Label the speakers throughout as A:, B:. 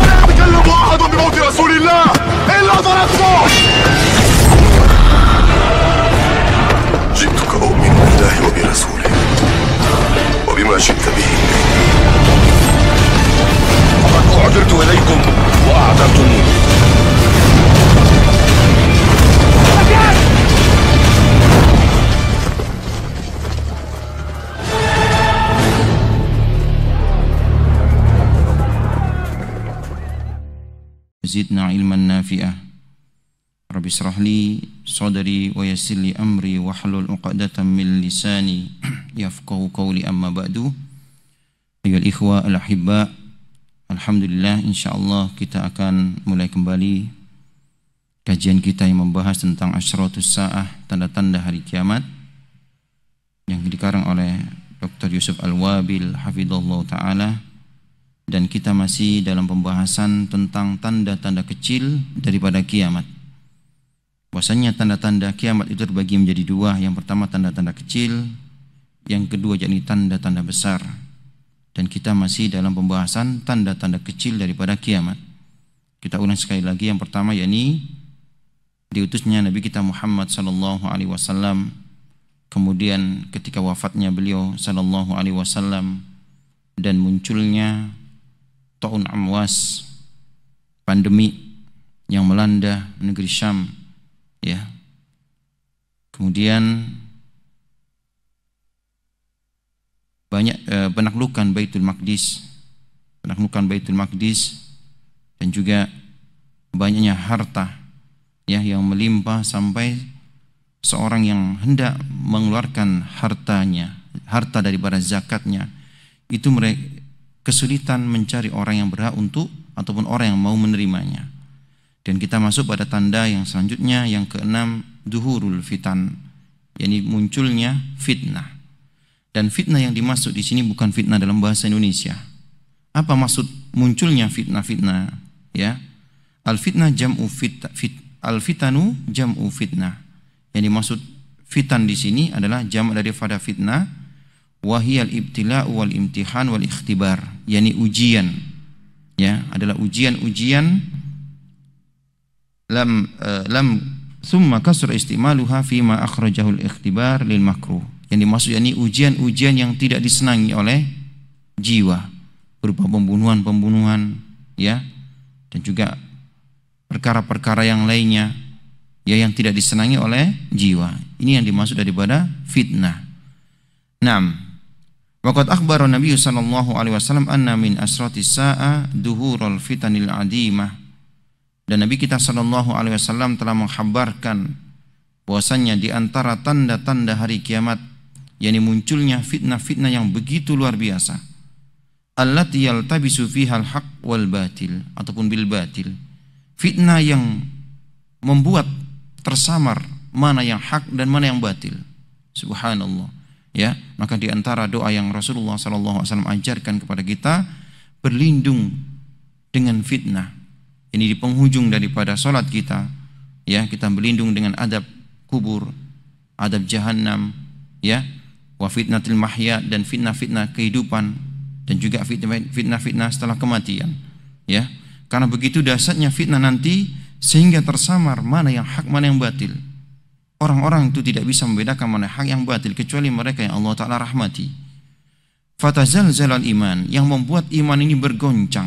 A: ولا يتكلم أحد بموت رسول الله إلا ضربته. جئتك أؤمن بالله وبرسوله وبما شئت به. فقد أعذرت إليكم وأعذرتموني.
B: zidna ilman nafi'ah. Rabbi israh li sadri wa yassir li amri wahlul 'uqdatam min lisani yafqahu qawli, amma ba'du. Ayyuhal ikhwa al-ahibba, alhamdulillah, insyaallah kita akan mulai kembali kajian kita yang membahas tentang asyratus saah, tanda-tanda hari kiamat, yang dikarang oleh Dr. Yusuf Al-Wabil hafizallahu taala. Dan kita masih dalam pembahasan tentang tanda-tanda kecil daripada kiamat. Bahwasanya tanda-tanda kiamat itu terbagi menjadi dua. Yang pertama tanda-tanda kecil, yang kedua yakni tanda-tanda besar. Dan kita masih dalam pembahasan tanda-tanda kecil daripada kiamat. Kita ulang sekali lagi. Yang pertama yakni diutusnya Nabi kita Muhammad sallallahu alaihi wasallam. Kemudian ketika wafatnya beliau sallallahu alaihi wasallam dan munculnya Ta'un Amwas, pandemi yang melanda negeri Syam, ya. Kemudian banyak penaklukan Baitul Maqdis, dan juga banyaknya harta, ya, yang melimpah sampai seorang yang hendak mengeluarkan harta daripada zakatnya, itu mereka kesulitan mencari orang yang berhak untuk, ataupun orang yang mau menerimanya. Dan kita masuk pada tanda yang selanjutnya, yang keenam, duhurul fitan, yakni munculnya fitnah. Dan fitnah yang dimaksud di sini bukan fitnah dalam bahasa Indonesia. Apa maksud munculnya fitnah-fitnah? Ya, al fitnah jam'u al fitanu jam'u fitnah. Yang dimaksud fitan di sini adalah jam' daripada fitnah. Wahiyal ibtila'u wal imtihan wal ikhtibar, yakni ujian, ya, adalah ujian-ujian lam summa kasra istimaluha fima akhrajahul ikhtibar lil makruh. Yang dimaksud yakni ujian-ujian yang tidak disenangi oleh jiwa, berupa pembunuhan, ya, dan juga perkara-perkara yang lainnya, ya, yang tidak disenangi oleh jiwa. Ini yang dimaksud daripada fitnah. Naam. Waqad akhbara Nabi sallallahu alaihi wasallam anna min asratis sa'a duhurul fitanil adimah. Dan Nabi kita sallallahu alaihi wasallam telah mengkhabarkan bahwasanya di antara tanda-tanda hari kiamat, yakni munculnya fitnah-fitnah yang begitu luar biasa. Allati yaltabisu fiha al-haq wal batil, ataupun bil batil. Fitnah yang membuat tersamar mana yang hak dan mana yang batil. Subhanallah. Ya, maka di antara doa yang Rasulullah SAW ajarkan kepada kita, berlindung dengan fitnah. Ini di penghujung daripada salat kita, ya, kita berlindung dengan adab kubur, adab jahannam, ya, wa fitnatil mahya, dan fitnah-fitnah kehidupan, dan juga fitnah-fitnah setelah kematian, ya. Karena begitu dahsyatnya fitnah nanti sehingga tersamar mana yang hak, mana yang batil. Orang-orang itu tidak bisa membedakan mana hak yang batil kecuali mereka yang Allah Ta'ala rahmati. Fatazalzalal iman, yang membuat iman ini bergoncang.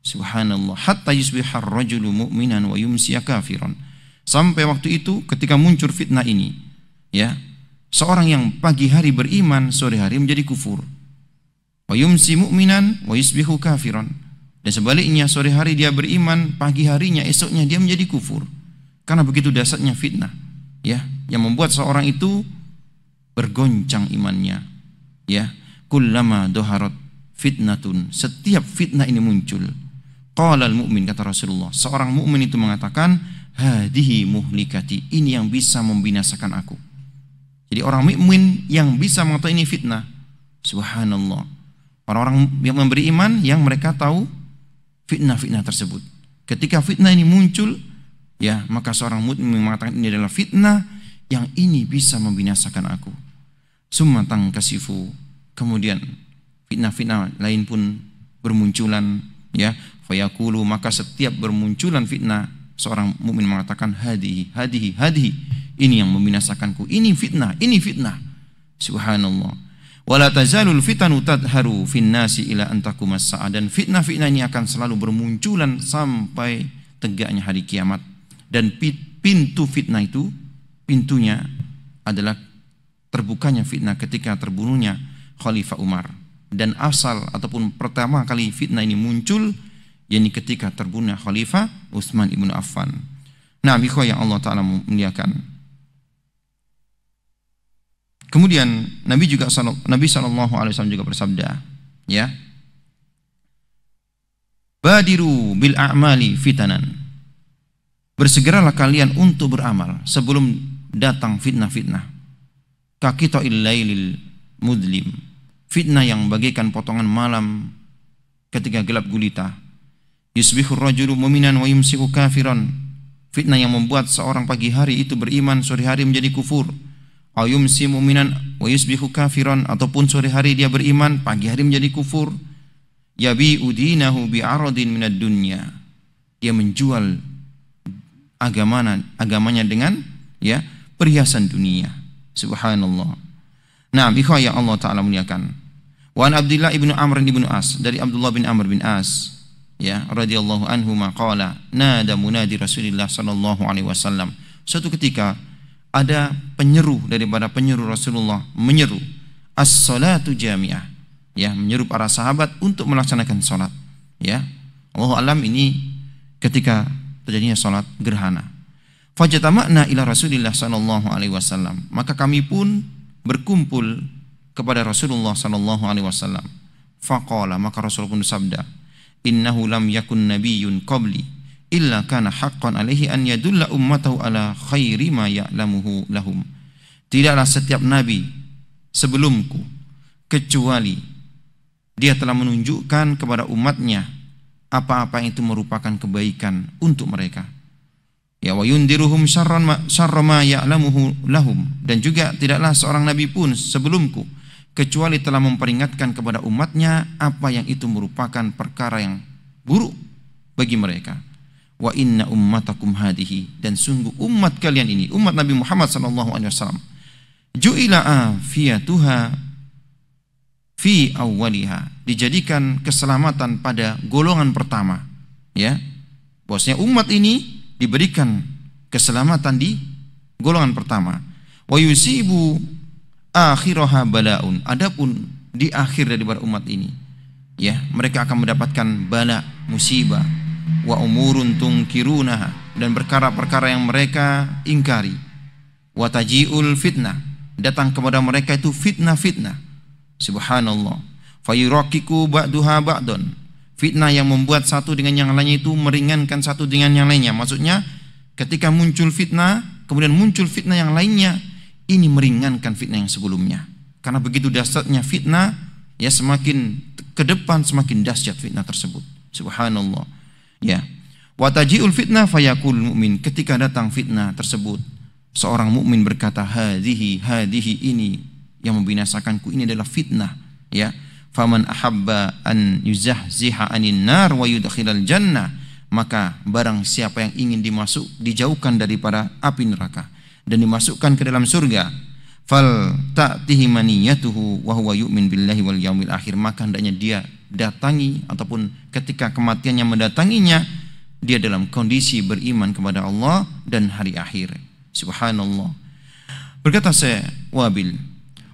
B: Subhanallah. Hatta yusbihar rajulu mu'minan wa yumsiya kafiran. Sampai waktu itu ketika muncul fitnah ini, ya, seorang yang pagi hari beriman, sore hari menjadi kufur. Wa yumsi mu'minan wa yusbihu kafiran. Dan sebaliknya, sore hari dia beriman, pagi harinya, esoknya dia menjadi kufur. Karena begitu dahsyatnya fitnah, ya, yang membuat seorang itu bergoncang imannya, ya. Kullama doharat fitnatun, setiap fitnah ini muncul, qala al-mu'min, kata Rasulullah, seorang mukmin itu mengatakan, hadihi muhlikati, ini yang bisa membinasakan aku. Jadi orang mukmin yang bisa mengatakan ini fitnah. Subhanallah. Orang-orang yang memberi iman yang mereka tahu fitnah-fitnah tersebut. Ketika fitnah ini muncul, ya, maka seorang mukmin mengatakan ini adalah fitnah yang ini bisa membinasakan aku. Summa tangkasifu, kemudian fitnah-fitnah lain pun bermunculan, ya. Fayaqulu, maka setiap bermunculan fitnah, seorang mukmin mengatakan hadihi, hadihi, hadihi, ini yang membinasakanku, ini fitnah, ini fitnah. Subhanallah. Wala tazalul fitanu tadharu fin nasi ila an taqumas sa'a, dan fitnah-fitnah ini akan selalu bermunculan sampai tegaknya hari kiamat. Dan pintu fitnah itu, pintunya adalah terbukanya fitnah ketika terbunuhnya Khalifah Umar. Dan asal ataupun pertama kali fitnah ini muncul, yakni ketika terbunuhnya Khalifah Utsman ibnu Affan. Nah, ikhwah yang Allah Ta'ala muliakan. Kemudian Nabi SAW juga bersabda, ya, badiru bil a'mali fitanan, bersegeralah kalian untuk beramal sebelum datang fitnah-fitnah. Kaqita'il lailil mudlim, fitnah yang bagaikan potongan malam ketika gelap gulita. Yusbihur rajulu mu'minan wa yumsiku kafiran, fitnah yang membuat seorang pagi hari itu beriman, sore hari menjadi kufur. Aw yumsi mu'minan wa yusbihu kafiran, ataupun sore hari dia beriman, pagi hari menjadi kufur. Yabi'u dinahu bi'aradin minad dunya, dia menjual agamanya dengan, ya, perhiasan dunia. Subhanallah. Nah, ikhwah yang Allah Ta'ala muliakan. Wa an Abdullah ibnu Amr ibnu As, dari Abdullah bin Amr bin As, ya, radhiyallahu anhu, maqala nada munadi Rasulullah sallallahu alaihi wasallam. Suatu ketika ada penyeru daripada penyeru Rasulullah, menyeru as-salatu jami'ah, ya, menyeru para sahabat untuk melaksanakan salat, ya. Allahu alam, ini ketika terjadinya salat gerhana. Fajatama'na ila Rasulillah sallallahu alaihi wasallam, maka kami pun berkumpul kepada Rasulullah sallallahu alaihi wasallam. Faqala, maka Rasul pun bersabda, innahu lam yakun nabiyyun qabli illa kana haqqan alaihi an yadulla ummatahu ala khairi ma ya'lamuhu lahum. Tidaklah setiap nabi sebelumku kecuali dia telah menunjukkan kepada umatnya apa-apa yang itu merupakan kebaikan untuk mereka. Ya, wa yundiruhum syarra ma ya'lamuhu lahum, dan juga tidaklah seorang nabi pun sebelumku kecuali telah memperingatkan kepada umatnya apa yang itu merupakan perkara yang buruk bagi mereka. Wa inna ummatakum hadihi, dan sungguh umat kalian ini, umat Nabi Muhammad SAW, ju'ila afiyatuha fi awwaliha, dijadikan keselamatan pada golongan pertama, ya. Bahwasanya umat ini diberikan keselamatan di golongan pertama. Wa yusibu akhiraha balaun, adapun di akhir daripada umat ini, ya, mereka akan mendapatkan bala, musibah, wa umurun tungkirunaha, dan perkara-perkara yang mereka ingkari. Wa taji'ul fitnah, datang kepada mereka itu fitnah-fitnah. Subhanallah. Fayuraqiqu ba'duha ba'dun, fitnah yang membuat satu dengan yang lainnya itu meringankan satu dengan yang lainnya. Maksudnya ketika muncul fitnah, kemudian muncul fitnah yang lainnya, ini meringankan fitnah yang sebelumnya. Karena begitu dahsyatnya fitnah, ya, semakin ke depan semakin dahsyat fitnah tersebut. Subhanallah. Ya. Wa taji'ul fitnah fayaqul mu'min, ketika datang fitnah tersebut, seorang mukmin berkata, hadihi, ini yang membinasakanku, ini adalah fitnah, ya. Faman ahabba an yuzahziha anin nar wa yudkhilal jannah, maka barang siapa yang ingin dijauhkan daripada api neraka dan dimasukkan ke dalam surga, fal ta'tihi maniyatuhu wa huwa yu'min billahi wal yaumil akhir, maka hendaknya dia datangi, ataupun ketika kematiannya mendatanginya, dia dalam kondisi beriman kepada Allah dan hari akhir. Subhanallah. Berkata saya Wabil,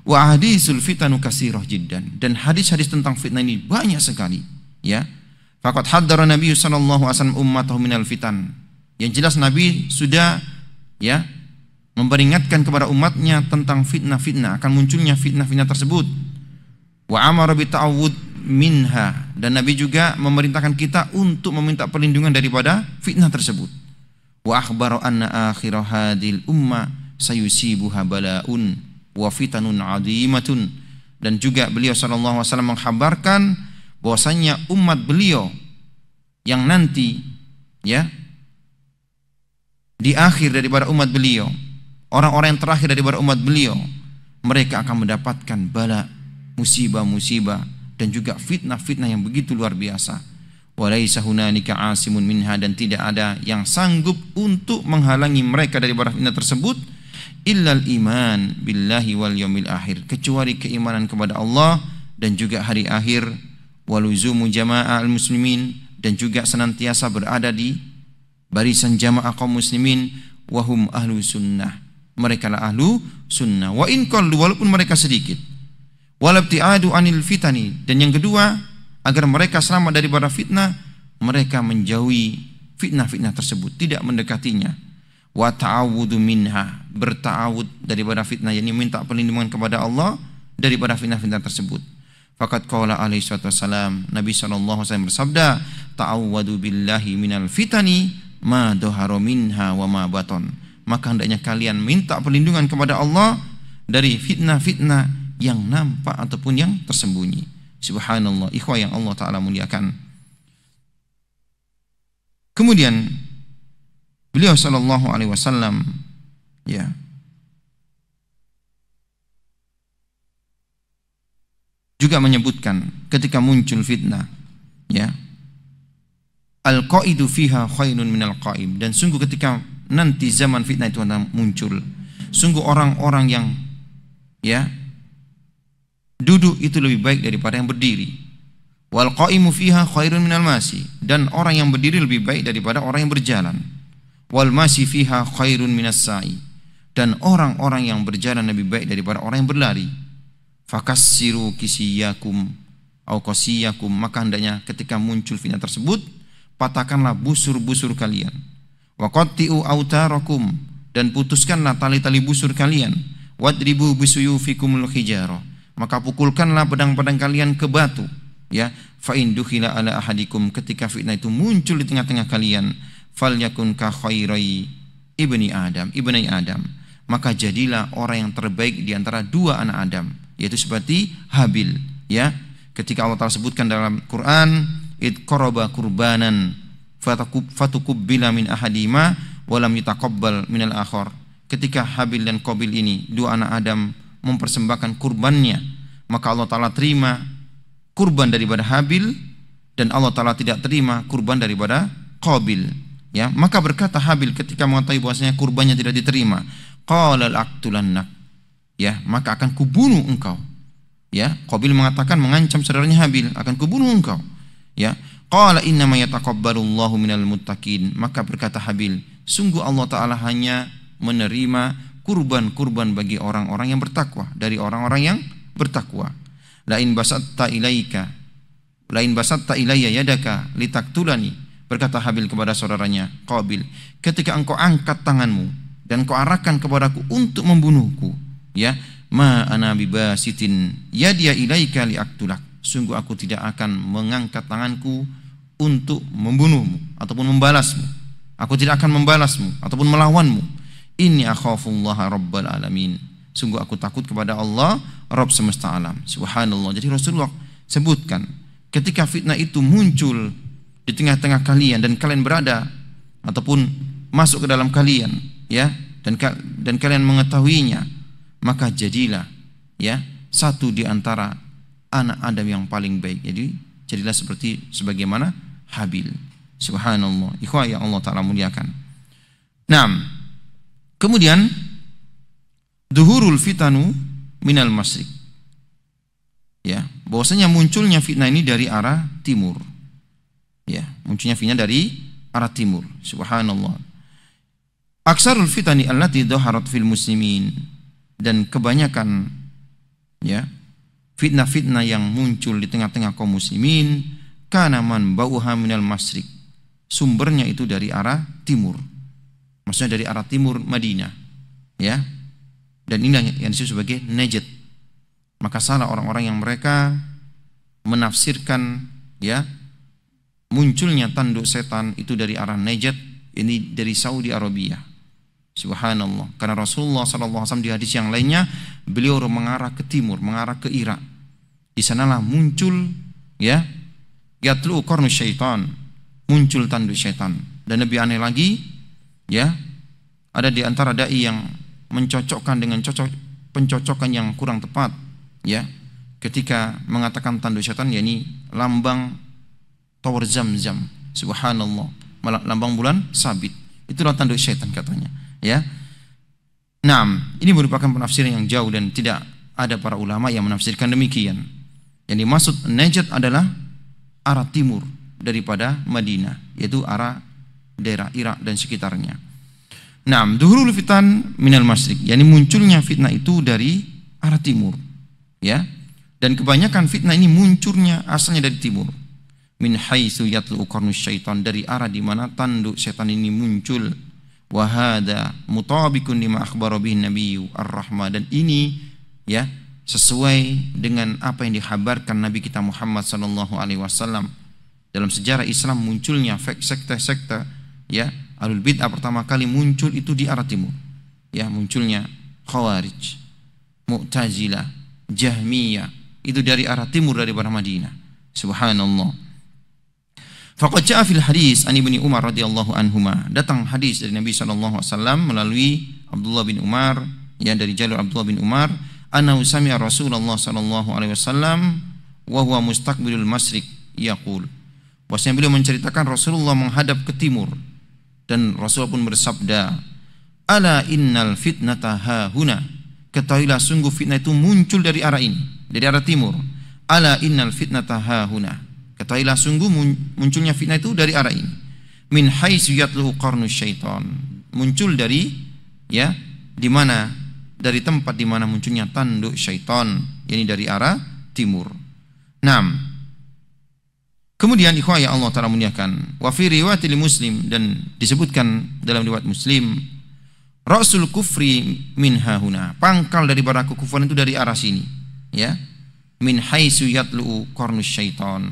B: wa hadisul fitanu kasirah jiddan, dan hadis-hadis tentang fitnah ini banyak sekali, ya. Faqad haddara Nabi sallallahu alaihi wasallam ummatahu minal fitan, yang jelas Nabi sudah, ya, memperingatkan kepada umatnya tentang fitnah-fitnah, akan munculnya fitnah-fitnah tersebut. Wa amara bi ta'awud minha, dan Nabi juga memerintahkan kita untuk meminta perlindungan daripada fitnah tersebut. Wa akhbara anna akhira hadhil umma sayusibuha bala'un wa fitanun 'azimatun, dan juga beliau sallallahu alaihi wasallam mengkhabarkan bahwasanya umat beliau yang nanti, ya, di akhir daripada umat beliau, orang-orang yang terakhir daripada umat beliau, mereka akan mendapatkan bala, musibah-musibah, dan juga fitnah-fitnah yang begitu luar biasa. Walaisa hunanika asimun minha, dan tidak ada yang sanggup untuk menghalangi mereka dari fitnah tersebut illal iman billahi wal yaumil akhir, kecuali keimanan kepada Allah dan juga hari akhir, waluzumu jama'al muslimin, dan juga senantiasa berada di barisan jamaah kaum muslimin, wahum ahlu sunnah, mereka lah ahlu sunnah, wa in qallu, walaupun mereka sedikit, walabti'adu anil fitani, dan yang kedua agar mereka selamat daripada fitnah, mereka menjauhi fitnah-fitnah tersebut, tidak mendekatinya. Wa ta'awudu minha, berta'awud daripada fitnah, yakni minta perlindungan kepada Allah daripada fitnah-fitnah tersebut. Faqad qala alaihi wasallam, Nabi SAW bersabda, ta'awwadu billahi minal fitani ma dhahara minha wa ma baton. Maka hendaknya kalian minta perlindungan kepada Allah dari fitnah-fitnah yang nampak ataupun yang tersembunyi. Subhanallah, ikhwah yang Allah Ta'ala muliakan. Kemudian beliau sallallahu alaihi wasallam juga menyebutkan ketika muncul fitnah, al-qaidu fiha khairun minal qaim, dan sungguh ketika nanti zaman fitnah itu muncul, sungguh orang-orang yang duduk itu lebih baik daripada yang berdiri. Wal qaimu fiha khairun minal masi, dan orang yang berdiri lebih baik daripada orang yang berjalan. Wal masi fiha khairun minas sa'i, dan orang-orang yang berjalan lebih baik daripada orang yang berlari. Fakassiru kisiyakum au qasiyakum, maka hendaknya ketika muncul fitnah tersebut, patahkanlah busur-busur kalian. Wa qatti'u autarakum, dan putuskanlah tali-tali busur kalian. Wadribu bisuyufikumul hijarah, maka pukulkanlah pedang-pedang kalian ke batu. Fa in dukhila ala ahadikum, ketika fitnah itu muncul di tengah-tengah kalian, falyakun ka khairai ibni Adam, maka jadilah orang yang terbaik di antara dua anak Adam, yaitu seperti Habil. Ketika Allah Ta'ala sebutkan dalam Quran, id qaraba qurbanan fatukubbila min ahadima walam yutaqabbal minal akhar, ketika Habil dan Qabil ini dua anak Adam mempersembahkan kurbannya, maka Allah Ta'ala terima kurban daripada Habil, dan Allah Ta'ala tidak terima kurban daripada Qabil. Maka berkata Habil ketika mengetahui bahwasanya kurbannya tidak diterima, qala al-aqtulannak, maka akan kubunuh engkau. Qabil mengatakan, mengancam saudaranya Habil, akan kubunuh engkau. Qala innama yataqabbalullahu minal muttaqin, maka berkata Habil, sungguh Allah Ta'ala hanya menerima kurban-kurban bagi orang-orang yang bertakwa, dari orang-orang yang bertakwa. Lain basatta ilayya yadaka litaktulani, berkata Habil kepada saudaranya Qabil, ketika engkau angkat tanganmu dan engkau arahkan kepadaku untuk membunuhku, ma ana bibasitin yadiya ilaika liaktulak, sungguh aku tidak akan mengangkat tanganku untuk membunuhmu ataupun membalasmu, aku tidak akan membalasmu ataupun melawanmu. Inni akhafullaha rabbal alamin, sungguh aku takut kepada Allah Rabb semesta alam. Subhanallah. Jadi Rasulullah sebutkan, ketika fitnah itu muncul di tengah-tengah kalian dan kalian berada ataupun masuk ke dalam kalian, dan kalian mengetahuinya, maka jadilah satu di antara anak Adam yang paling baik. Jadi jadilah seperti sebagaimana Habil. Subhanallah. Ikhwah yang Allah Ta'ala muliakan. Kemudian duhurul fitanu minal masyriq, bahwasanya munculnya fitnah ini dari arah timur. Munculnya fitnah dari arah timur. Subhanallah. Aksarul fitani allati dhaharat fil muslimin, dan kebanyakan fitnah-fitnah yang muncul di tengah-tengah kaum muslimin, kana man bauha minal masyriq, sumbernya itu dari arah timur, maksudnya dari arah timur Madinah, dan ini yang disebut sebagai Najd. Maka salah orang-orang yang mereka menafsirkan munculnya tanduk setan itu dari arah Najd, ini dari Saudi Arabia. Subhanallah. Karena Rasulullah SAW di hadis yang lainnya, beliau mengarah ke timur, mengarah ke Irak. Di sanalah muncul yatlu qarnu syaitan, muncul tanduk syaitan. Dan lebih aneh lagi, ada di antara dai yang mencocokkan dengan pencocokan yang kurang tepat, ketika mengatakan tanduk syaitan, yakni lambang tower Zam-Zam, subhanallah, lambang bulan sabit, itulah tanduk syaitan katanya, ya. Nah, ini merupakan penafsiran yang jauh dan tidak ada para ulama yang menafsirkan demikian. Yang dimaksud Najd adalah arah timur daripada Madinah, yaitu arah daerah Irak dan sekitarnya. Nah, duhurul fitan minal masyriq, yakni munculnya fitnah itu dari arah timur, ya. Dan kebanyakan fitnah ini munculnya asalnya dari timur. Min haitsu yatlu qarnus syaitan, dari arah di mana tanduk setan ini muncul. Wa hadza mutabiqun lima akhbara bihi nabiyyu ar-rahmah, dan ini ya sesuai dengan apa yang dikhabarkan Nabi kita Muhammad sallallahu alaihi wasallam. Dalam sejarah Islam munculnya sekte-sekte, ya, Ahlul Bid'ah pertama kali muncul itu di arah timur. Ya, munculnya Khawarij, Mu'tazilah, Jahmiyah, itu dari arah timur daripada Madinah. Subhanallah. Faqad ja'a fil hadis an Ibnu Umar radhiyallahu anhuma, datang hadis dari Nabi sallallahu alaihi wasallam melalui Abdullah bin Umar, ya, dari jalur Abdullah bin Umar, annahu sami'a Rasulullah sallallahu alaihi wasallam wa huwa mustaqbilul masyriq yaqul. Bahwasanya beliau menceritakan Rasulullah menghadap ke timur, dan Rasul pun bersabda, ala innal fitnata hahuna, ketahuilah sungguh fitnah itu muncul dari arah ini, dari arah timur. Ala innal fitnata hahuna, ketahuilah sungguh munculnya fitnah itu dari arah ini. Min haitsu yatlu qarnus syaitan, muncul dari, ya, di mana, dari tempat di mana munculnya tanduk syaitan, yakni dari arah timur. 6. Kemudian ikhwah yang Allah Ta'ala muliakan, wa fi riwayatil Muslim, dan disebutkan dalam riwayat Muslim, rasul kufri min hahuna, pangkal daripada kekufuran itu dari arah sini, ya. Min haitsu yatlu qarnus syaitan,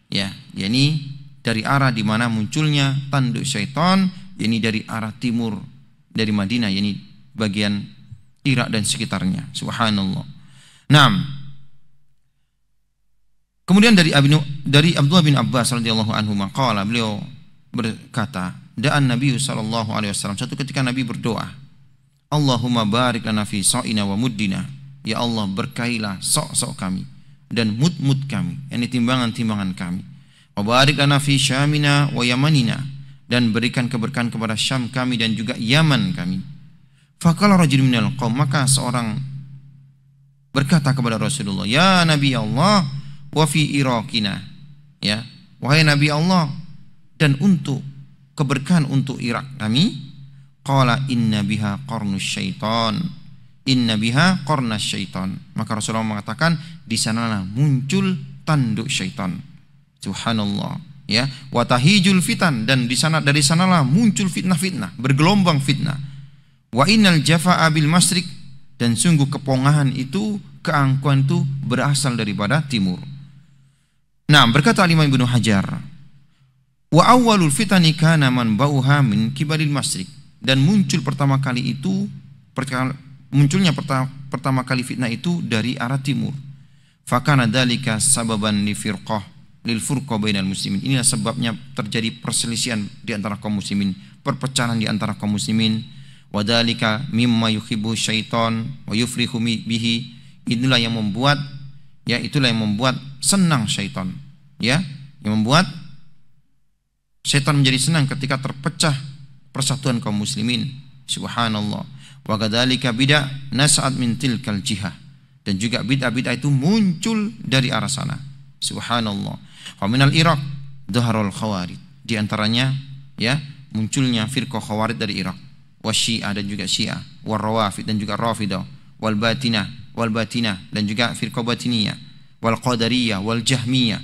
B: ya, yakni dari arah di mana munculnya tanduk syaitan, yakni dari arah timur dari Madinah, yakni bagian Irak dan sekitarnya. Subhanallah. 6. Kemudian dari Abdullah bin Abbas radhiyallahu anhu maqala, beliau berkata, da'an Nabi sallallahu alaihi wasallam, suatu ketika Nabi berdoa, Allahumma barik lana fi sa'ina wa muddina, ya Allah berkailah sok-sok kami dan mud-mud kami, yakni timbangan-timbangan kami. Wa barik lana fi syamina wa yamanina, dan berikan keberkahan kepada Syam kami dan juga Yaman kami. Faqala rajulun minal qaum, maka seorang berkata kepada Rasulullah, ya Nabi Allah, wa fi Iraqina, ya, wahai Nabi Allah, dan untuk keberkahan untuk Irak kami. Qala inna biha qarnus syaitan, inna biha qarnas syaitan, maka Rasulullah mengatakan di sanalah muncul tanduk syaitan. Subhanallah, ya. Wa tahijul fitan, dan di sana, dari sanalah muncul fitnah-fitnah, bergelombang fitnah. Wa innal jafaa bil masyriq, dan sungguh kepongahan itu, keangkuhan itu berasal daripada timur. Nah, berkata Imam Ibnu Hajar, wa awwalul fitani kana man bauha min kibalil masyriq, dan muncul pertama kali itu, munculnya pertama kali fitnah itu dari arah timur. Fakana dzalika sababan li firqah lil furqa bainal muslimin, inilah sebabnya terjadi perselisihan di antara kaum muslimin, perpecahan di antara kaum muslimin. Wa dzalika mimma yuhibbu syaitan wa yufrihu bihi, inilah yang membuat, ya, itulah yang membuat senang syaitan, ya, yang membuat syaitan menjadi senang ketika terpecah persatuan kaum muslimin. Subhanallah. Wa kadzalika bid'ah nas'at min tilkal jihah, dan juga bid'ah-bid'ah itu muncul dari arah sana. Subhanallah. Wa minal Iraq dhaharul khawarij, di antaranya, ya, munculnya firqah khawarij dari Irak. Wa syiah, dan juga syiah. Wa rawafid, dan juga rafidah. Wal batinah, dan juga firqah batiniyah. Wal qadariyah wal jahmiyah,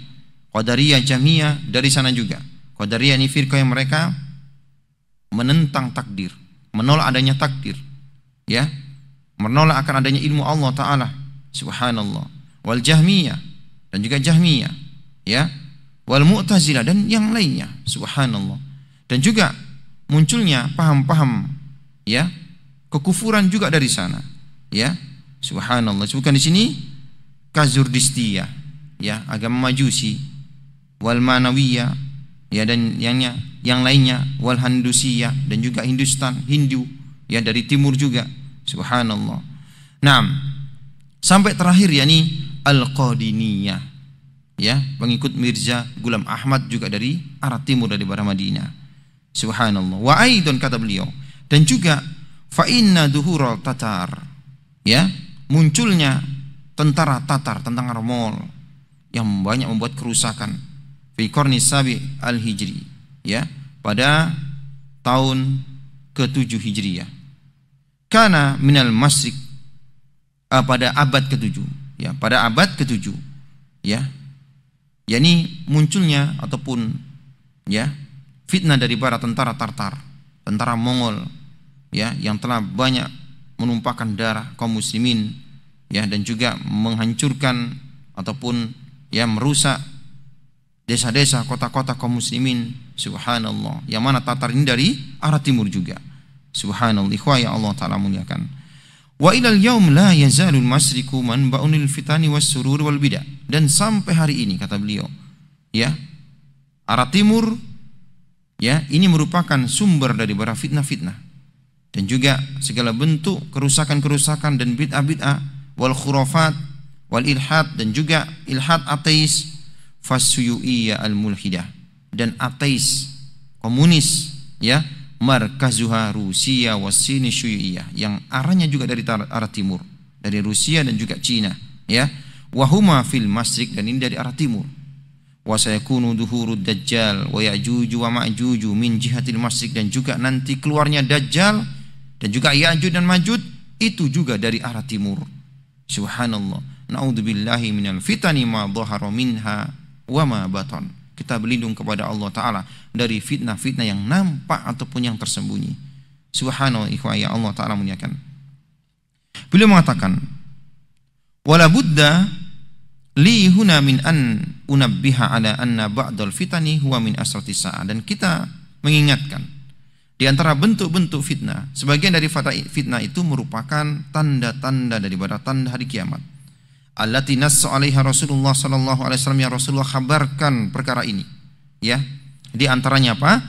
B: qadariyah jahmiyah dari sana juga. Qadariyah ini firqah yang mereka menentang takdir, menolak adanya takdir, ya, menolak akan adanya ilmu Allah Ta'ala. Subhanallah. Wal jahmiyah, dan juga jahmiyah, ya. Wal mu'tazilah, dan yang lainnya. Subhanallah. Dan juga munculnya paham-paham, ya, kekufuran juga dari sana, ya. Subhanallah. Sebutkan di sini Kazurdistiyah, ya, agama Majusi, wal Manawiyah, ya, dan yang lainnya, wal Handusiyah, dan juga Hindustan, Hindu, ya, dari timur juga. Subhanallah. Nah, sampai terakhir, yakni Al-Qadiniyah, ya, pengikut Mirza Ghulam Ahmad juga dari arah timur dari Madinah. Subhanallah. Wa aidon, kata beliau, dan juga fa inna duhural Tatar, ya, munculnya tentara Tatar, tentara Mongol yang banyak membuat kerusakan fi qarni sabi al-hijri, ya, pada tahun ke-7 Hijriyah. Kana minal masyriq, pada abad ke-7, ya, pada abad ke-7, ya, yakni munculnya ataupun, ya, fitnah dari para tentara Tartar, tentara Mongol, ya, yang telah banyak menumpahkan darah kaum muslimin, ya, dan juga menghancurkan ataupun, ya, merusak desa-desa, kota-kota kaum muslimin. Subhanallah. Yang mana Tatar ini dari arah timur juga. Subhanallah. Ikhwah ya Allah Ta'ala muliakan. Wa ilal yaum la yazalul masriku manba'unil fitani was surur wal bidah. Dan sampai hari ini, kata beliau, ya, arah timur, ya, ini merupakan sumber dari bara fitnah-fitnah dan juga segala bentuk kerusakan-kerusakan dan bid'ah-bid'ah wal khurafat wal ilhad, dan juga ilhad ateis, fasyuyiyah al mulhidah, dan ateis komunis, ya, markazuha Rusia wasini syuyiyah, yang arahnya juga dari arah timur, dari Rusia dan juga Cina, ya, wahuma fil masyriq, dan ini dari arah timur. Wa sayakunu duhurud dajjal wa ya'juj wa ma'juj min jihatil masyriq, dan juga nanti keluarnya dajjal dan juga Ya'juj dan Ma'juj itu juga dari arah timur. Subhanallah. Na'udzubillahi minal fitani ma dhahara minha wa ma batan. Kita berlindung kepada Allah Ta'ala dari fitnah-fitnah yang nampak ataupun yang tersembunyi. Subhanallah, ikhwah ya Allah Ta'ala muliakan. Beliau mengatakan, wala budda li huna min an unabbiha ala anna ba'dal fitani huwa min asratis sa'ah. Dan kita mengingatkan, di antara bentuk-bentuk fitnah, sebagian dari fitnah itu merupakan tanda-tanda daripada tanda hari kiamat. Allati nassa 'alaiha Rasulullah sallallahu alaihi wasallam, yang Rasulullah kabarkan perkara ini, ya. Di antaranya apa?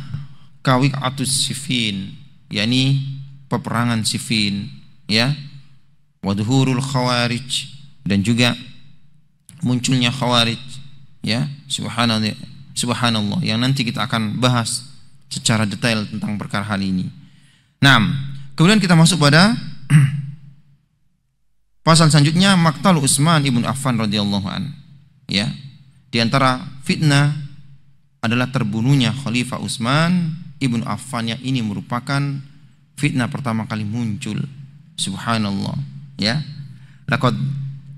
B: Kawiqatus Siffin, yakni peperangan Siffin, ya. Wa dhuhurul khawarij, dan juga munculnya khawarij, ya. Subhanallah, yang nanti kita akan bahas secara detail tentang perkara hal ini. Nah, kemudian kita masuk pada pasal selanjutnya, maqtal Utsman ibn Affan radhiyallahu an. Ya, di antara fitnah adalah terbunuhnya Khalifah Utsman ibn Affan, yang ini merupakan fitnah pertama kali muncul. Subhanallah, ya. Laqad,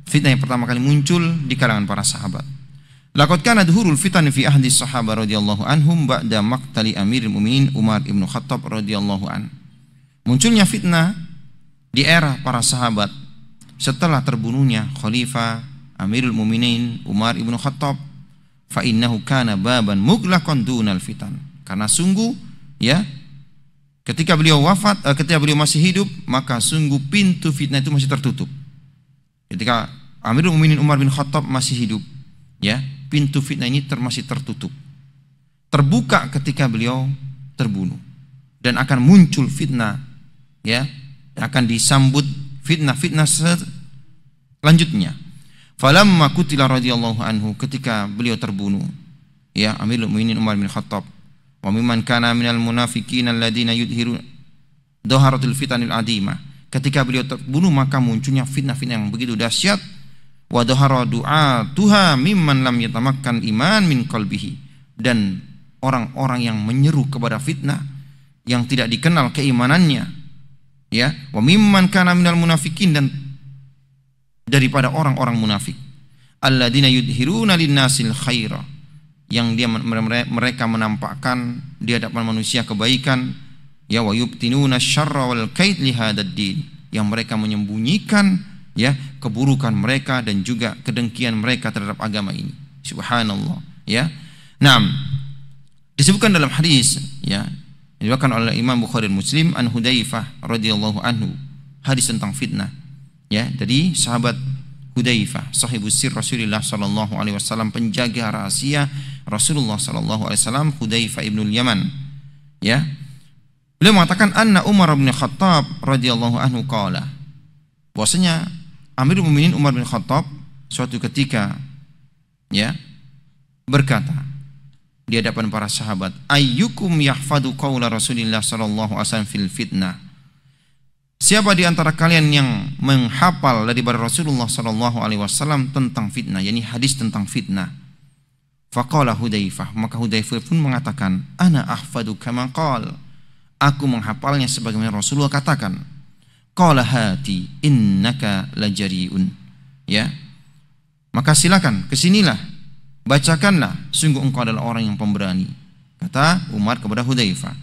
B: fitnah yang pertama kali muncul di kalangan para sahabat. Laqad kana dhuhurul fitan fi ahdi sahabat radhiyallahu anhum ba'da maqtali Amirul Mukminin Umar ibn Khattab radhiyallahu an. Munculnya fitnah di era para sahabat setelah terbunuhnya Khalifah Amirul Mukminin Umar ibn Khattab. Fa innahu kana baban mughlaqan dunal fitan. Karena sungguh, ya, ketika beliau wafat, ketika beliau masih hidup, maka sungguh pintu fitnah itu masih tertutup. Ketika Amirul Mukminin Umar bin Khattab masih hidup, ya, pintu fitnah ini masih tertutup. Terbuka ketika beliau terbunuh, dan akan muncul fitnah, ya, akan disambut fitnah-fitnah selanjutnya. Falamma qutila radhiyallahu anhu, ketika beliau terbunuh, ya, Amirul Mukminin Umar bin Khattab, wa mimman kana minal munafiqin alladziina yudhiru dhaharatul fitanil adimah, ketika beliau terbunuh maka munculnya fitnah-fitnah yang begitu dahsyat. Wa dhahara du'atuha mimman lam yatamakkan iman min qalbihi, dan orang-orang yang menyeru kepada fitnah yang tidak dikenal keimanannya, ya. Wa mimman kana minal munafiqin, dan daripada orang-orang munafik, alladzina yudhiruna linnasil khaira, yang mereka menampakkan di hadapan manusia kebaikan, ya, wa yubtinuna syarra wal kaid li hadzal din, yang mereka menyembunyikan, ya, keburukan mereka dan juga kedengkian mereka terhadap agama ini. Subhanallah, ya. Nah, disebutkan dalam hadis, ya, diriwayatkan oleh Imam Bukhari dan Muslim, an Hudzaifah radhiyallahu anhu, hadis tentang fitnah, ya, dari sahabat Hudzaifah, sahibus sir Rasulullah sallallahu alaihi wasallam, penjaga rahasia Rasulullah sallallahu alaihi wasallam, Hudzaifah ibnul Yaman, ya. Beliau mengatakan, anna Umar bin Khattab radhiyallahu anhu qala, bahwasanya Amirul Mukminin Umar bin Khattab suatu ketika ya berkata di hadapan para sahabat, ayyukum yahfadu qaula Rasulillah sallallahu alaihi wasallam fil fitnah. Siapa di antara kalian yang menghafal daripada Rasulullah sallallahu alaihi wasallam tentang fitnah, yakni hadis tentang fitnah? Faqala Hudzaifah, maka Hudzaifah pun mengatakan, ana ahfadu kama qala, aku menghafalnya sebagaimana Rasulullah katakan. Qala hati innaka lajariun, ya, maka silakan kesinilah, bacakanlah, sungguh engkau adalah orang yang pemberani, kata Umar kepada Hudzaifah.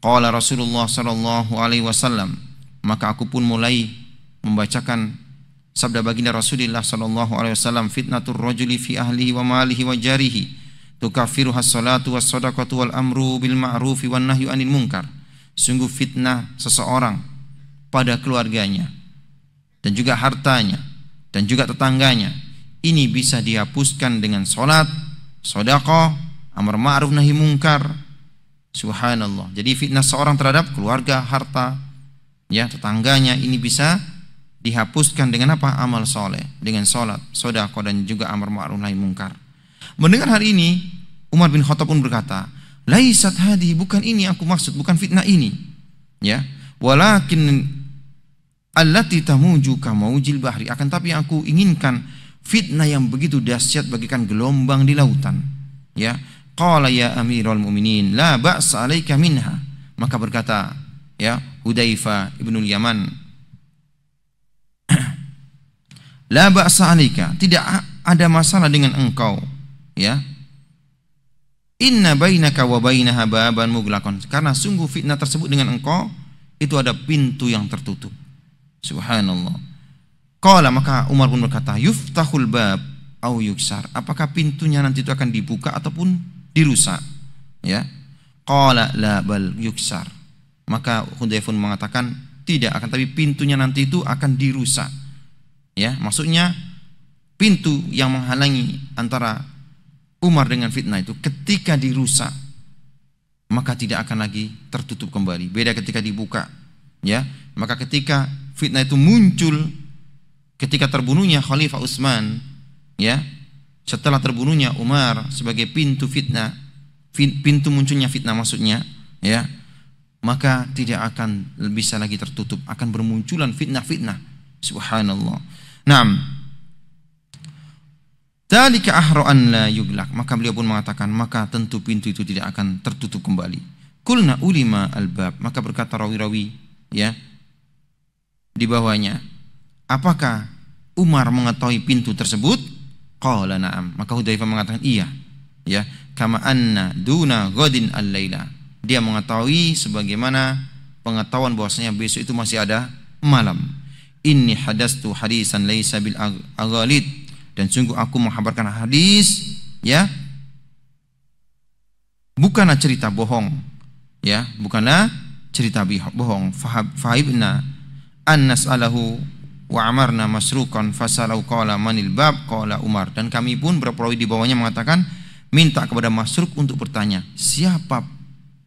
B: Qala Rasulullah sallallahu alaihi wasallam, maka aku pun mulai membacakan sabda baginda Rasulullah sallallahu alaihi wasallam, fitnatur rajuli fi ahlihi wa malihi wa jarihi tukaffiruha as-salatu was-sadaqatu wal amru bil ma'rufi wan nahyu 'anil munkar. Sungguh fitnah seseorang pada keluarganya dan juga hartanya dan juga tetangganya, ini bisa dihapuskan dengan salat, sedekah, amar ma'ruf nahi munkar. Subhanallah. Jadi fitnah seorang terhadap keluarga, harta, ya, tetangganya, ini bisa dihapuskan dengan apa? Amal soleh, dengan salat, sedekah dan juga amar ma'ruf nahi munkar. Mendengar hal ini, Umar bin Khattab pun berkata, laisat hadi, bukan ini aku maksud, bukan fitnah ini, ya, walakin allati tamuju kamaujil bahri, akan tapi yang aku inginkan fitnah yang begitu dahsyat bagaikan gelombang di lautan, ya. Qala ya Amirul Mukminin la ba'sa 'alaika minha, maka berkata ya Hudzaifah ibnul Yaman, la ba'sa 'alaika, tidak ada masalah dengan engkau, ya. Inna bainaka wa bainaha baban mughlaqan, karena sungguh fitnah tersebut dengan engkau itu ada pintu yang tertutup. Subhanallah. Qala, maka Umar pun berkata, yuftahul bab au yuksar, apakah pintunya nanti itu akan dibuka ataupun dirusak, ya. Qala la bal yuksar, maka Hudzaifah pun mengatakan tidak, akan tapi pintunya nanti itu akan dirusak, ya. Maksudnya pintu yang menghalangi antara Umar dengan fitnah itu ketika dirusak maka tidak akan lagi tertutup kembali. Beda ketika dibuka, ya. Maka ketika fitnah itu muncul ketika terbunuhnya Khalifah Utsman, ya, setelah terbunuhnya Umar sebagai pintu fitnah, pintu munculnya fitnah maksudnya, ya, maka tidak akan bisa lagi tertutup, akan bermunculan fitnah-fitnah. Subhanallah. Naam. Dzalika ahra an la yuglaq, maka beliau pun mengatakan maka tentu pintu itu tidak akan tertutup kembali. Qulna ulima albab, maka berkata rawi-rawi, ya, di bawahnya, apakah Umar mengetahui pintu tersebut? Qala na'am, maka Hudzaifah mengatakan iya, ya, kama anna duna ghadin al-laila, dia mengetahui sebagaimana pengetahuan bahwasanya besok itu masih ada malam. Inni hadastu hadisan laisa bil aghalid, dan sungguh aku menghabarkan hadis, ya, bukanlah cerita bohong, ya, bukanlah cerita bohong. Fahibna an nas'alahu wa amarna masrukan fasalau qala manil bab qala Umar, dan kami pun berperawi di bawahnya mengatakan minta kepada Masruk untuk bertanya siapa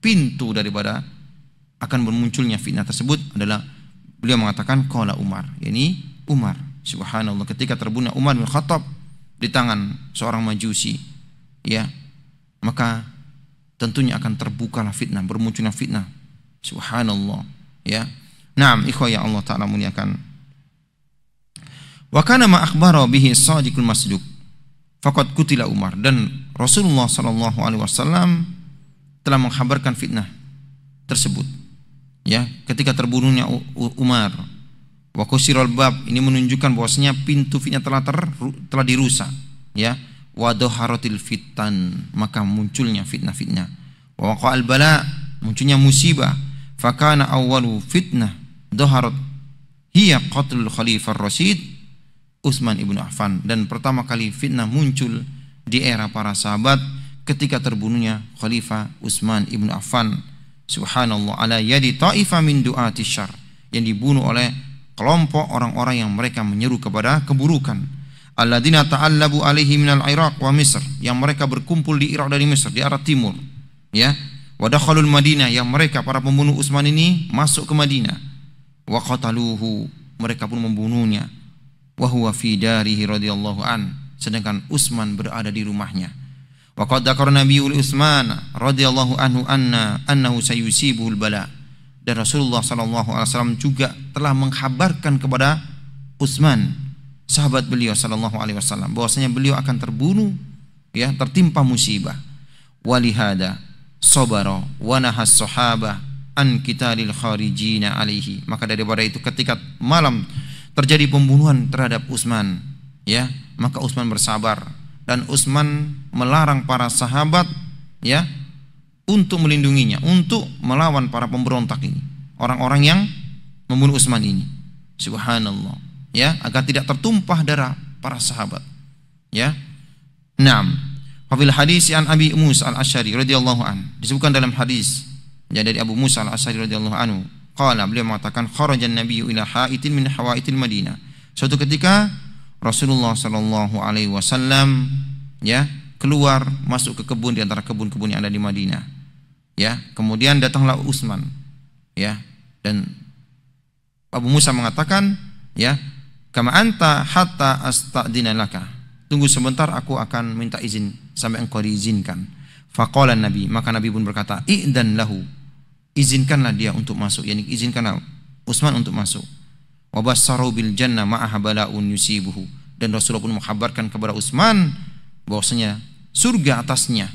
B: pintu daripada akan bermunculnya fitnah tersebut, adalah beliau mengatakan qala Umar, yakni Umar. Subhanallah, ketika terbunuh Umar bin Khattab di tangan seorang Majusi, ya, maka tentunya akan terbukalah fitnah, bermunculnya fitnah. Subhanallah, ya. Naam, ikhwah yang Allah Ta'ala muliakan. Wa kana ma akhbara bihi as-sadiqul masduq faqad qutila Umar, dan Rasulullah sallallahu alaihi wasallam telah mengkhabarkan fitnah tersebut, ya, ketika terbunuhnya Umar. Wa kusiral bab, ini menunjukkan bahwasanya pintu fitnah telah dirusak, ya. Wa dhaharatil fitan, maka munculnya fitnah-fitnah. Wa waqa'al bala, munculnya musibah. Fa kana awwalu fitnah dhaharat hiya qatlul khalifah Rasyid Utsman ibnu Affan, dan pertama kali fitnah muncul di era para sahabat ketika terbunuhnya Khalifah Utsman ibnu Affan. Subhanallah, ala yadi ta'ifa min du'ati syarr, yang dibunuh oleh kelompok orang-orang yang mereka menyeru kepada keburukan. Alladzina ta'allabu alaihi minal Iraq wa Misr, yang mereka berkumpul di Irak dari Mesir, di arah timur, ya. Wa dakhalul Madinah, yang mereka para pembunuh Utsman ini masuk ke Madinah. Wa qataluhu, mereka pun membunuhnya. wa huwa fi darihi radhiyallahu an, sedangkan Utsman berada di rumahnya. Wa qad dzakara Nabiyyu Utsman radhiyallahu anhu annahu sayusibuhul bala. Dan Rasulullah sallallahu alaihi wasallam juga telah mengkhabarkan kepada Utsman, sahabat beliau sallallahu alaihi wasallam, bahwasanya beliau akan terbunuh, ya, tertimpa musibah. Walihada sabara wa nahas sahabah an qitalil kharijina alaihi. Maka daripada itu ketika malam terjadi pembunuhan terhadap Utsman, ya, maka Utsman bersabar dan Utsman melarang para sahabat, ya, untuk melindunginya, untuk melawan para pemberontak ini, orang-orang yang membunuh Utsman ini. Subhanallah, ya, agar tidak tertumpah darah para sahabat, ya. Naam. Fil hadis an Abi Musa al-Asy'ari radhiyallahu an, disebutkan dalam hadis ya dari Abu Musa al-Asy'ari radhiyallahu anhu, qala, beliau mengatakan, kharajan nabiyyu ila haitin min hawaitil Madinah. Suatu ketika Rasulullah sallallahu alaihi wasallam, ya, keluar masuk ke kebun di antara kebun-kebun yang ada di Madinah. Ya, kemudian datanglah Utsman, ya, dan Abu Musa mengatakan, ya, kama anta hatta astadzina laka, tunggu sebentar aku akan minta izin sampai engkau diizinkan. Faqala Nabi, maka Nabi pun berkata, i'dan lahu, izinkanlah dia untuk masuk, yakni izinkanlah Utsman untuk masuk. Wa bassaru bil jannah ma'aha bala'un yusibuhu, dan Rasulullah pun mengkhabarkan kepada Utsman bahwasanya surga atasnya,